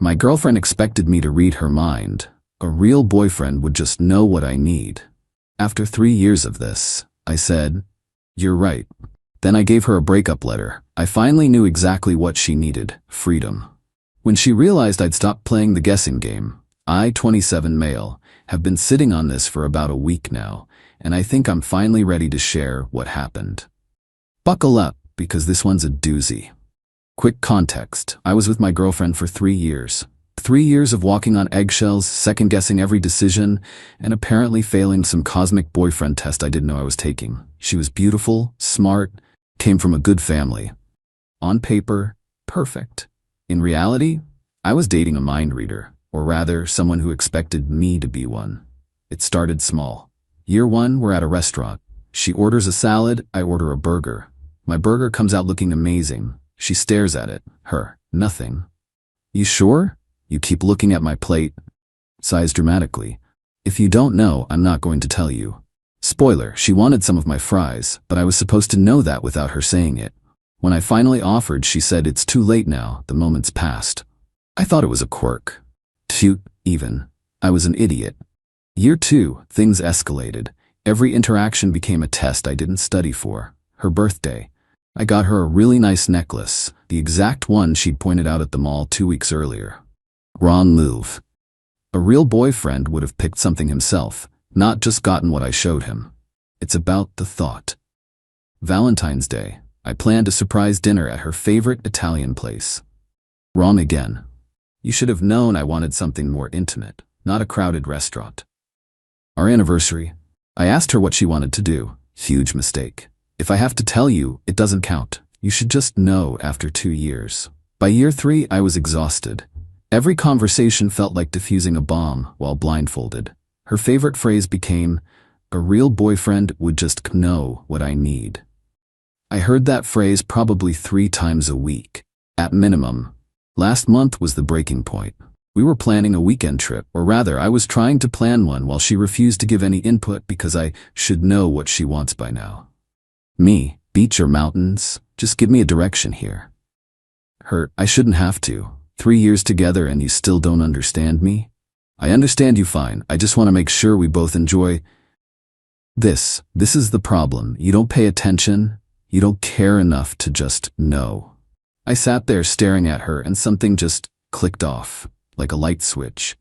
My girlfriend expected me to read her mind. A real boyfriend would just know what I need. After 3 years of this, I said, "You're right." Then I gave her a breakup letter. I finally knew exactly what she needed: freedom. When she realized I'd stopped playing the guessing game, I, 27 male, have been sitting on this for about a week now, and I think I'm finally ready to share what happened. Buckle up, because this one's a doozy. Quick context: I was with my girlfriend for 3 years. 3 years of walking on eggshells, second-guessing every decision, and apparently failing some cosmic boyfriend test I didn't know I was taking. She was beautiful, smart, came from a good family. On paper, perfect. In reality, I was dating a mind reader, or rather, someone who expected me to be one. It started small. Year 1, we're at a restaurant. She orders a salad, I order a burger. My burger comes out looking amazing. She stares at it. Her, nothing. "You sure? You keep looking at my plate." Sighs dramatically. "If you don't know, I'm not going to tell you." Spoiler, she wanted some of my fries, but I was supposed to know that without her saying it. When I finally offered, she said, "It's too late now, the moment's passed." I thought it was a quirk. Cute, even. I was an idiot. Year 2, things escalated. Every interaction became a test I didn't study for. Her birthday. I got her a really nice necklace, the exact one she'd pointed out at the mall 2 weeks earlier. Wrong move. A real boyfriend would have picked something himself, not just gotten what I showed him. It's about the thought. Valentine's Day. I planned a surprise dinner at her favorite Italian place. Wrong again. You should have known I wanted something more intimate, not a crowded restaurant. Our anniversary. I asked her what she wanted to do. Huge mistake. If I have to tell you, it doesn't count. You should just know after 2 years. By year 3, I was exhausted. Every conversation felt like defusing a bomb while blindfolded. Her favorite phrase became, "A real boyfriend would just know what I need." I heard that phrase probably 3 times a week, at minimum. Last month was the breaking point. We were planning a weekend trip, or rather, I was trying to plan one while she refused to give any input because I should know what she wants by now. Me, beach or mountains, just give me a direction here. Her, I shouldn't have to. 3 years together and you still don't understand me? I understand you fine, I just want to make sure we both enjoy this. This is the problem. You don't pay attention. You don't care enough to just know. I sat there staring at her and something just clicked off, like a light switch.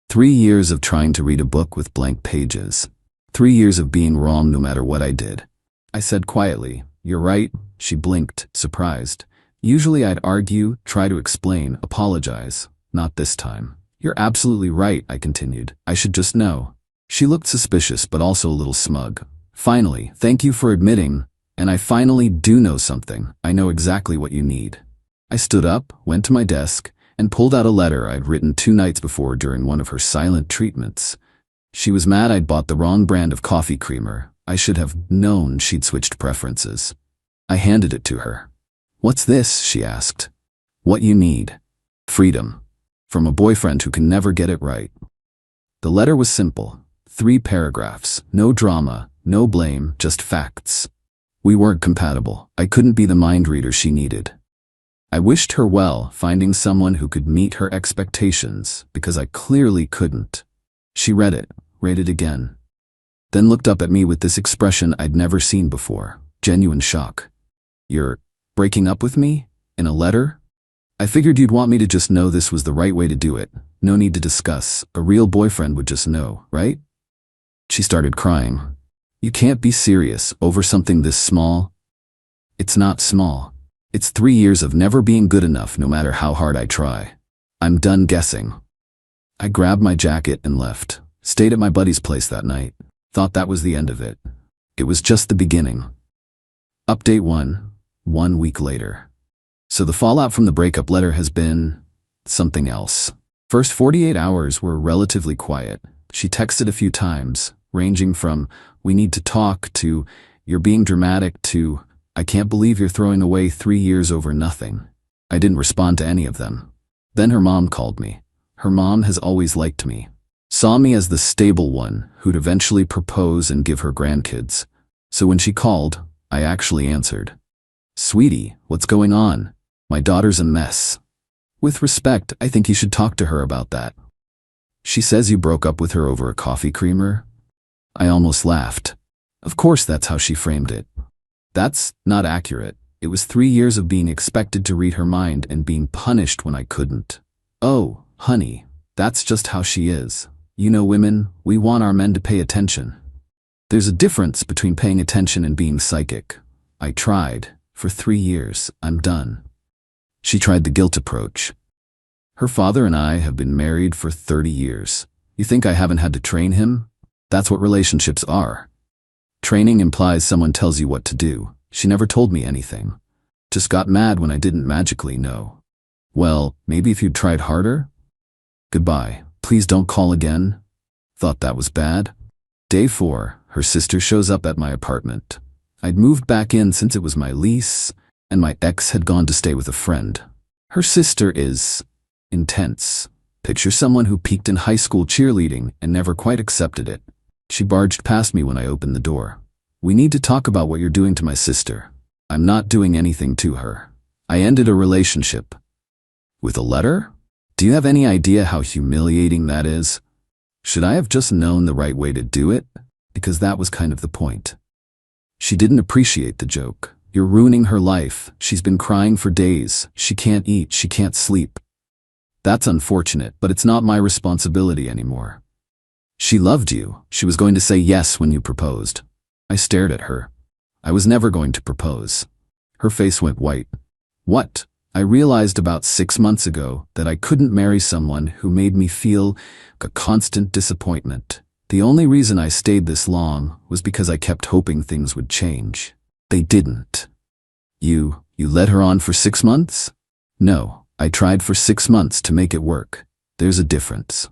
3 years of trying to read a book with blank pages. 3 years of being wrong no matter what I did. I said quietly, "You're right." She blinked, surprised. Usually I'd argue, try to explain, apologize. Not this time. "You're absolutely right," I continued. "I should just know." She looked suspicious but also a little smug. "Finally, thank you for admitting, and I finally do know something. I know exactly what you need." I stood up, went to my desk, and pulled out a letter I'd written 2 nights before during one of her silent treatments. She was mad I'd bought the wrong brand of coffee creamer. I should have known she'd switched preferences. I handed it to her. "What's this?" she asked. "What you need. Freedom. From a boyfriend who can never get it right." The letter was simple. 3 paragraphs. No drama, no blame, just facts. We weren't compatible. I couldn't be the mind reader she needed. I wished her well, finding someone who could meet her expectations, because I clearly couldn't. She read it again, then looked up at me with this expression I'd never seen before. Genuine shock. "You're breaking up with me? In a letter?" I figured you'd want me to just know this was the right way to do it. No need to discuss. A real boyfriend would just know, right? She started crying. "You can't be serious over something this small." "It's not small. It's 3 years of never being good enough no matter how hard I try. I'm done guessing." I grabbed my jacket and left. Stayed at my buddy's place that night. Thought that was the end of it. It was just the beginning. Update 1 week later. So the fallout from the breakup letter has been something else. First 48 hours were relatively quiet. She texted a few times, ranging from, "We need to talk," to, "You're being dramatic," to, "I can't believe you're throwing away 3 years over nothing." I didn't respond to any of them. Then her mom called me. Her mom has always liked me. Saw me as the stable one who'd eventually propose and give her grandkids. So when she called, I actually answered. "Sweetie, what's going on? My daughter's a mess." With respect, I think you should talk to her about that. She says you broke up with her over a coffee creamer? I almost laughed. Of course that's how she framed it. That's not accurate. It was 3 years of being expected to read her mind and being punished when I couldn't. Oh, honey, that's just how she is. You know women, we want our men to pay attention. There's a difference between paying attention and being psychic. I tried. For 3 years, I'm done. She tried the guilt approach. Her father and I have been married for 30 years. You think I haven't had to train him? That's what relationships are. Training implies someone tells you what to do. She never told me anything. Just got mad when I didn't magically know. Well, maybe if you'd tried harder? Goodbye. Please don't call again. Thought that was bad? Day 4, her sister shows up at my apartment. I'd moved back in since it was my lease, and my ex had gone to stay with a friend. Her sister is intense. Picture someone who peaked in high school cheerleading and never quite accepted it. She barged past me when I opened the door. We need to talk about what you're doing to my sister. I'm not doing anything to her. I ended a relationship. With a letter? Do you have any idea how humiliating that is? Should I have just known the right way to do it? Because that was kind of the point. She didn't appreciate the joke. You're ruining her life. She's been crying for days. She can't eat. She can't sleep. That's unfortunate, but it's not my responsibility anymore. She loved you. She was going to say yes when you proposed. I stared at her. I was never going to propose. Her face went white. What? I realized about 6 months ago that I couldn't marry someone who made me feel a constant disappointment. The only reason I stayed this long was because I kept hoping things would change. They didn't. You led her on for 6 months? No, I tried for 6 months to make it work. There's a difference.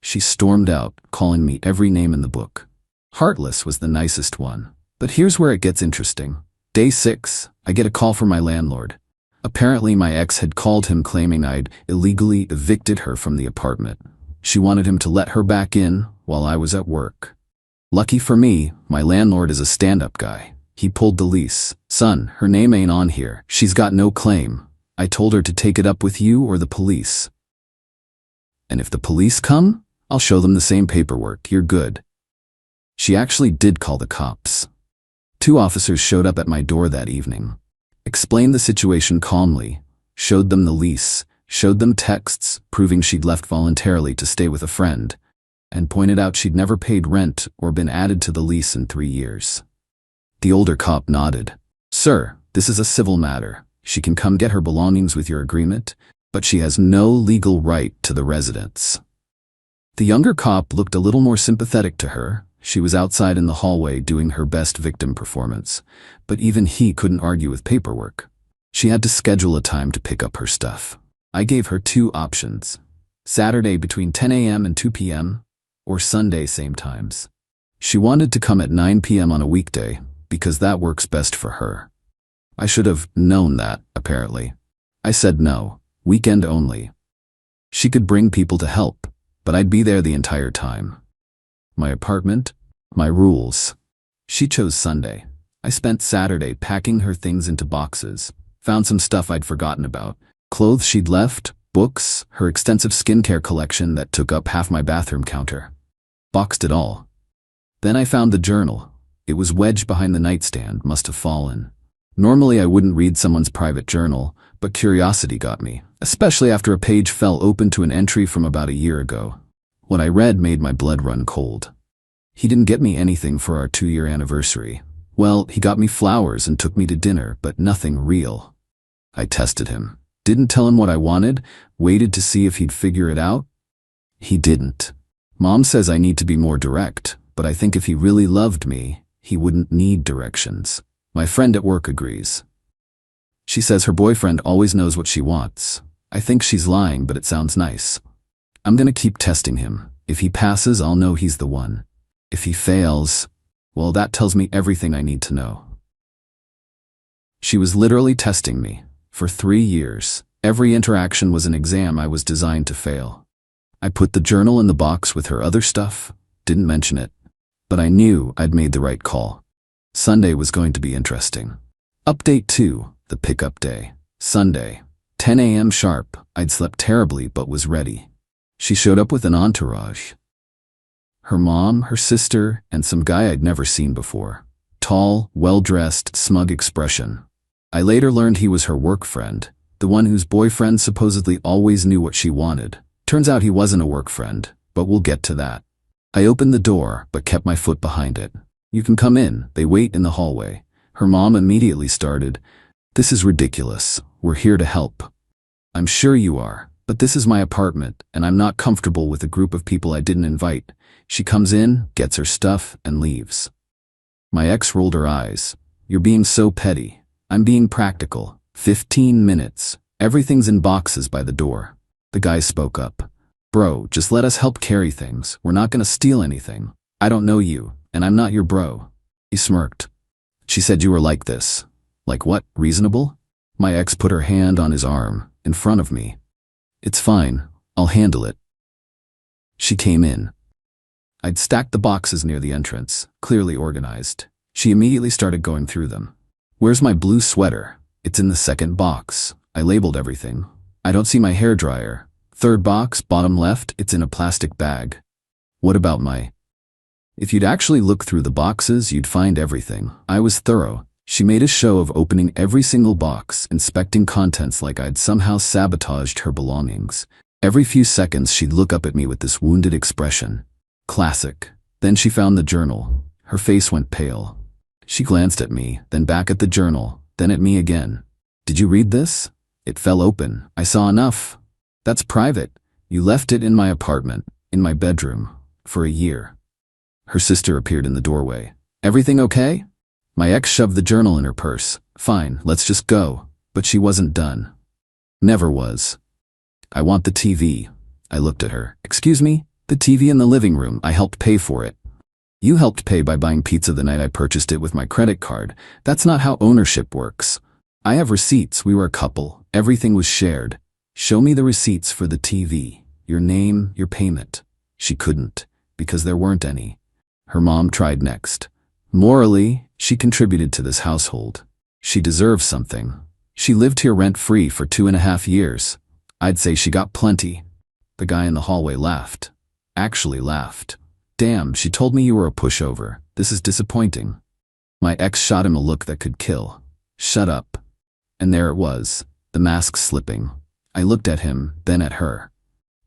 She stormed out, calling me every name in the book. Heartless was the nicest one. But here's where it gets interesting. Day 6, I get a call from my landlord. Apparently my ex had called him claiming I'd illegally evicted her from the apartment. She wanted him to let her back in while I was at work. Lucky for me, my landlord is a stand-up guy. He pulled the lease. Son, her name ain't on here. She's got no claim. I told her to take it up with you or the police. And if the police come, I'll show them the same paperwork. You're good. She actually did call the cops. 2 officers showed up at my door that evening. Explained the situation calmly, showed them the lease, showed them texts proving she'd left voluntarily to stay with a friend, and pointed out she'd never paid rent or been added to the lease in 3 years. The older cop nodded. Sir, this is a civil matter. She can come get her belongings with your agreement, but she has no legal right to the residence. The younger cop looked a little more sympathetic to her. She was outside in the hallway doing her best victim performance, but even he couldn't argue with paperwork. She had to schedule a time to pick up her stuff. I gave her 2 options: Saturday between 10 a.m. and 2 p.m., or Sunday same times. She wanted to come at 9 p.m. on a weekday, because that works best for her. I should have known that, apparently. I said no, weekend only. She could bring people to help, but I'd be there the entire time. My apartment, my rules. She chose Sunday. I spent Saturday packing her things into boxes, found some stuff I'd forgotten about, clothes she'd left, books, her extensive skincare collection that took up half my bathroom counter. Boxed it all. Then I found the journal. It was wedged behind the nightstand, must have fallen. Normally I wouldn't read someone's private journal, but curiosity got me, especially after a page fell open to an entry from about a year ago. What I read made my blood run cold. He didn't get me anything for our 2-year anniversary. Well, he got me flowers and took me to dinner, but nothing real. I tested him. Didn't tell him what I wanted, waited to see if he'd figure it out. He didn't. Mom says I need to be more direct, but I think if he really loved me, he wouldn't need directions. My friend at work agrees. She says her boyfriend always knows what she wants. I think she's lying, but it sounds nice. I'm gonna keep testing him. If he passes, I'll know he's the one. If he fails, well, that tells me everything I need to know. She was literally testing me. For 3 years, every interaction was an exam I was designed to fail. I put the journal in the box with her other stuff, didn't mention it, but I knew I'd made the right call. Sunday was going to be interesting. Update 2, the pickup day. Sunday. 10 a.m. sharp. I'd slept terribly but was ready. She showed up with an entourage. Her mom, her sister, and some guy I'd never seen before. Tall, well-dressed, smug expression. I later learned he was her work friend, the one whose boyfriend supposedly always knew what she wanted. Turns out he wasn't a work friend, but we'll get to that. I opened the door, but kept my foot behind it. You can come in, they wait in the hallway. Her mom immediately started, "This is ridiculous. We're here to help." "I'm sure you are, but this is my apartment, and I'm not comfortable with a group of people I didn't invite." She comes in, gets her stuff, and leaves. My ex rolled her eyes. "You're being so petty." "I'm being practical. 15 minutes. Everything's in boxes by the door." The guy spoke up. "Bro, just let us help carry things. We're not gonna steal anything. I don't know you, and I'm not your bro." He smirked. "She said you were like this." "Like what? Reasonable?" My ex put her hand on his arm, in front of me. "It's fine. I'll handle it." She came in. I'd stacked the boxes near the entrance, clearly organized. She immediately started going through them. "Where's my blue sweater?" "It's in the second box. I labeled everything." "I don't see my hairdryer." "Third box, bottom left, it's in a plastic bag." "What about my—" "If you'd actually look through the boxes, you'd find everything." I was thorough. She made a show of opening every single box, inspecting contents like I'd somehow sabotaged her belongings. Every few seconds she'd look up at me with this wounded expression. Classic. Then she found the journal. Her face went pale. She glanced at me, then back at the journal, then at me again. "Did you read this?" "It fell open. I saw enough." "That's private. You left it in my apartment, in my bedroom, for a year." Her sister appeared in the doorway. "Everything okay?" My ex shoved the journal in her purse. "Fine, let's just go." But she wasn't done. Never was. "I want the TV." I looked at her. "Excuse me?" "The TV in the living room. I helped pay for it." "You helped pay by buying pizza the night I purchased it with my credit card. That's not how ownership works." "I have receipts. We were a couple. Everything was shared." "Show me the receipts for the TV. Your name, your payment." She couldn't, because there weren't any. Her mom tried next. Morally, she contributed to this household. She deserves something. She lived here rent-free for 2.5 years. I'd say she got plenty. The guy in the hallway laughed. Actually laughed. "Damn, she told me you were a pushover. This is disappointing." My ex shot him a look that could kill. "Shut up." And there it was, the mask slipping. I looked at him, then at her.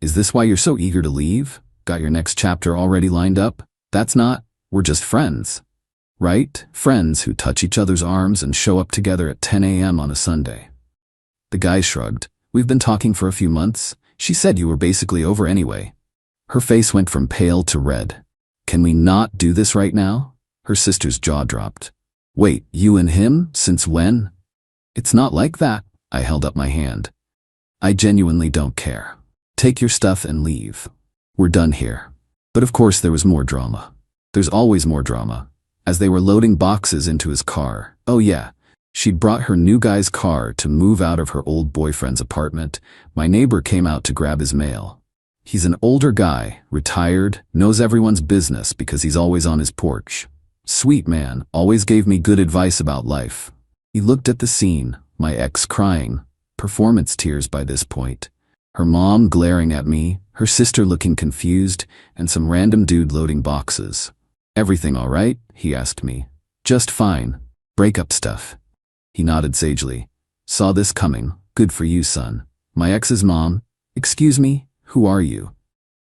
"Is this why you're so eager to leave? Got your next chapter already lined up?" "That's not. We're just friends." "Right? Friends who touch each other's arms and show up together at 10 a.m. on a Sunday." The guy shrugged. "We've been talking for a few months. She said you were basically over anyway." Her face went from pale to red. "Can we not do this right now?" Her sister's jaw dropped. "Wait, you and him? Since when?" "It's not like that." I held up my hand. "I genuinely don't care. Take your stuff and leave. We're done here." But of course there was more drama. There's always more drama. As they were loading boxes into his car, oh yeah, she'd brought her new guy's car to move out of her old boyfriend's apartment. My neighbor came out to grab his mail. He's an older guy, retired, knows everyone's business because he's always on his porch. Sweet man, always gave me good advice about life. He looked at the scene, my ex crying, performance tears by this point. Her mom glaring at me, her sister looking confused, and some random dude loading boxes. "Everything all right?" he asked me. "Just fine. Breakup stuff." He nodded sagely. "Saw this coming. Good for you, son." My ex's mom. "Excuse me? Who are you?"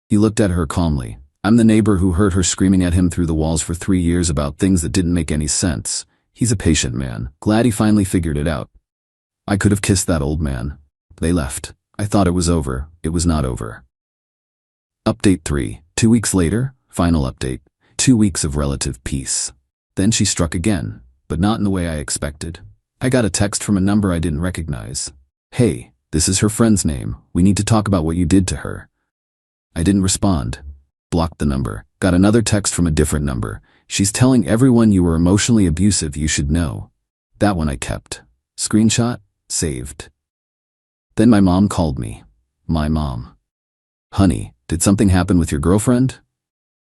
He looked at her calmly. "I'm the neighbor who heard her screaming at him through the walls for 3 years about things that didn't make any sense. He's a patient man. Glad he finally figured it out." I could have kissed that old man. They left. I thought it was over. It was not over. Update 3. 2 weeks later, final update. 2 weeks of relative peace. Then she struck again, but not in the way I expected. I got a text from a number I didn't recognize. "Hey, this is her friend's name. We need to talk about what you did to her." I didn't respond. Blocked the number. Got another text from a different number. "She's telling everyone you were emotionally abusive. You should know." That one I kept. Screenshot. Saved. Then my mom called me. My mom. "Honey, did something happen with your girlfriend?"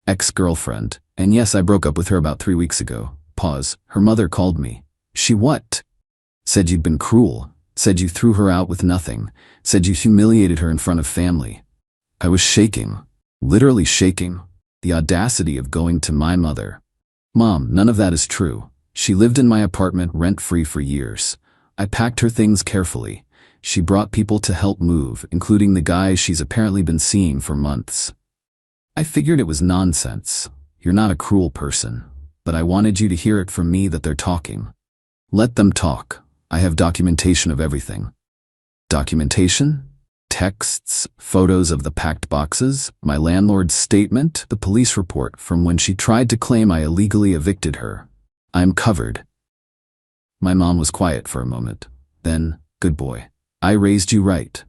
Ex-girlfriend. "And yes, I broke up with her about 3 weeks ago." Pause. Her mother called me. "She what?" "Said you'd been cruel. Said you threw her out with nothing. Said you humiliated her in front of family. I was shaking. Literally shaking. The audacity of going to my mother. Mom, none of that is true. She lived in my apartment rent-free for years. I packed her things carefully. She brought people to help move, including the guy she's apparently been seeing for months. I figured it was nonsense. You're not a cruel person. But I wanted you to hear it from me that they're talking. Let them talk. I have documentation of everything. Documentation? Texts, photos of the packed boxes, my landlord's statement, the police report from when she tried to claim I illegally evicted her. I'm covered. My mom was quiet for a moment. Then, good boy. I raised you right.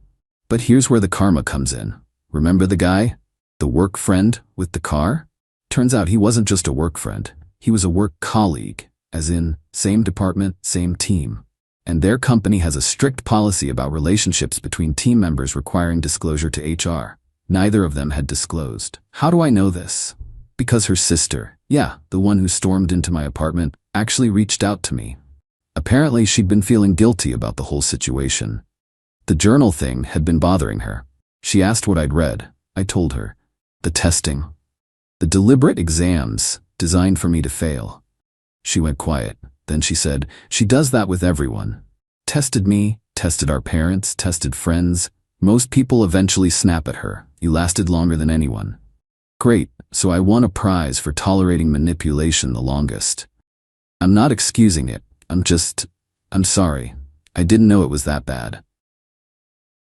But here's where the karma comes in. Remember the guy? The work friend with the car? Turns out he wasn't just a work friend. He was a work colleague, as in, same department, same team. And their company has a strict policy about relationships between team members requiring disclosure to HR. Neither of them had disclosed. How do I know this? Because her sister, yeah, the one who stormed into my apartment, actually reached out to me. Apparently she'd been feeling guilty about the whole situation. The journal thing had been bothering her. She asked what I'd read. I told her. The testing. The deliberate exams designed for me to fail. She went quiet. Then she said, she does that with everyone. Tested me, tested our parents, tested friends. Most people eventually snap at her. You lasted longer than anyone. Great, so I won a prize for tolerating manipulation the longest. I'm not excusing it. I'm sorry. I didn't know it was that bad.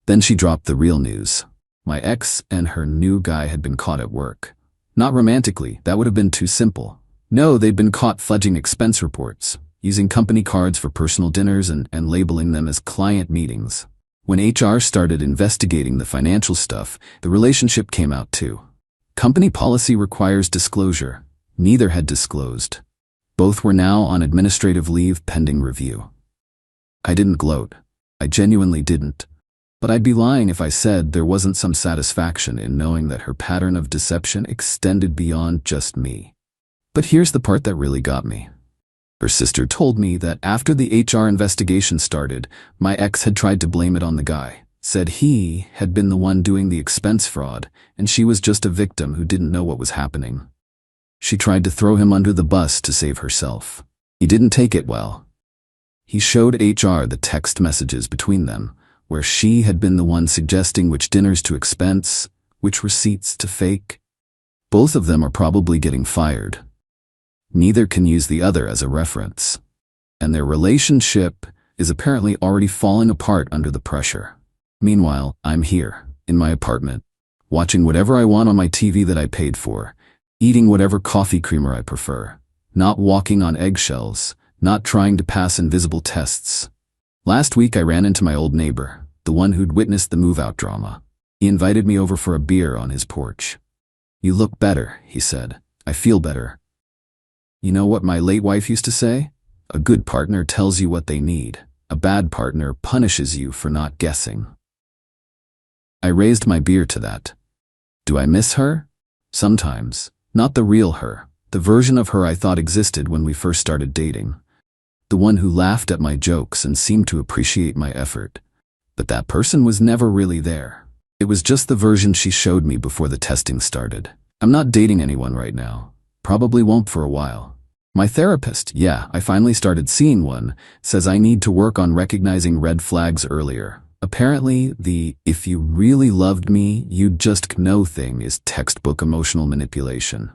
Then she dropped the real news. My ex and her new guy had been caught at work. Not romantically, that would have been too simple. No, they'd been caught fudging expense reports, using company cards for personal dinners and labeling them as client meetings. When HR started investigating the financial stuff, the relationship came out too. Company policy requires disclosure. Neither had disclosed. Both were now on administrative leave pending review. I didn't gloat. I genuinely didn't. But I'd be lying if I said there wasn't some satisfaction in knowing that her pattern of deception extended beyond just me. But here's the part that really got me. Her sister told me that after the HR investigation started, my ex had tried to blame it on the guy, said he had been the one doing the expense fraud, and she was just a victim who didn't know what was happening. She tried to throw him under the bus to save herself. He didn't take it well. He showed HR the text messages between them, where she had been the one suggesting which dinners to expense, which receipts to fake. Both of them are probably getting fired. Neither can use the other as a reference. And their relationship is apparently already falling apart under the pressure. Meanwhile, I'm here, in my apartment, watching whatever I want on my TV that I paid for, eating whatever coffee creamer I prefer, not walking on eggshells, not trying to pass invisible tests. Last week I ran into my old neighbor, the one who'd witnessed the move-out drama. He invited me over for a beer on his porch. You look better, he said. I feel better. You know what my late wife used to say? A good partner tells you what they need. A bad partner punishes you for not guessing. I raised my beer to that. Do I miss her? Sometimes. Not the real her, the version of her I thought existed when we first started dating. The one who laughed at my jokes and seemed to appreciate my effort. But that person was never really there. It was just the version she showed me before the testing started. I'm not dating anyone right now. Probably won't for a while. My therapist, yeah, I finally started seeing one, says I need to work on recognizing red flags earlier. Apparently, the "if you really loved me, you'd just know" thing is textbook emotional manipulation.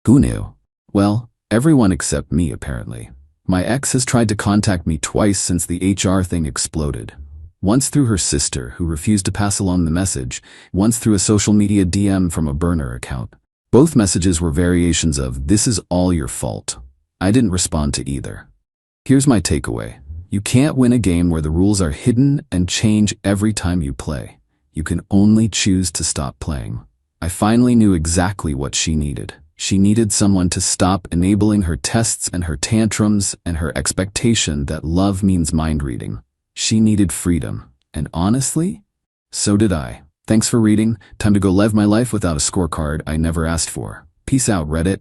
Who knew? Well, everyone except me, apparently. My ex has tried to contact me twice since the HR thing exploded. Once through her sister, who refused to pass along the message, once through a social media DM from a burner account. Both messages were variations of, "This is all your fault." I didn't respond to either. Here's my takeaway. You can't win a game where the rules are hidden and change every time you play. You can only choose to stop playing. I finally knew exactly what she needed. She needed someone to stop enabling her tests and her tantrums and her expectation that love means mind reading. She needed freedom. And honestly, so did I. Thanks for reading. Time to go live my life without a scorecard I never asked for. Peace out, Reddit.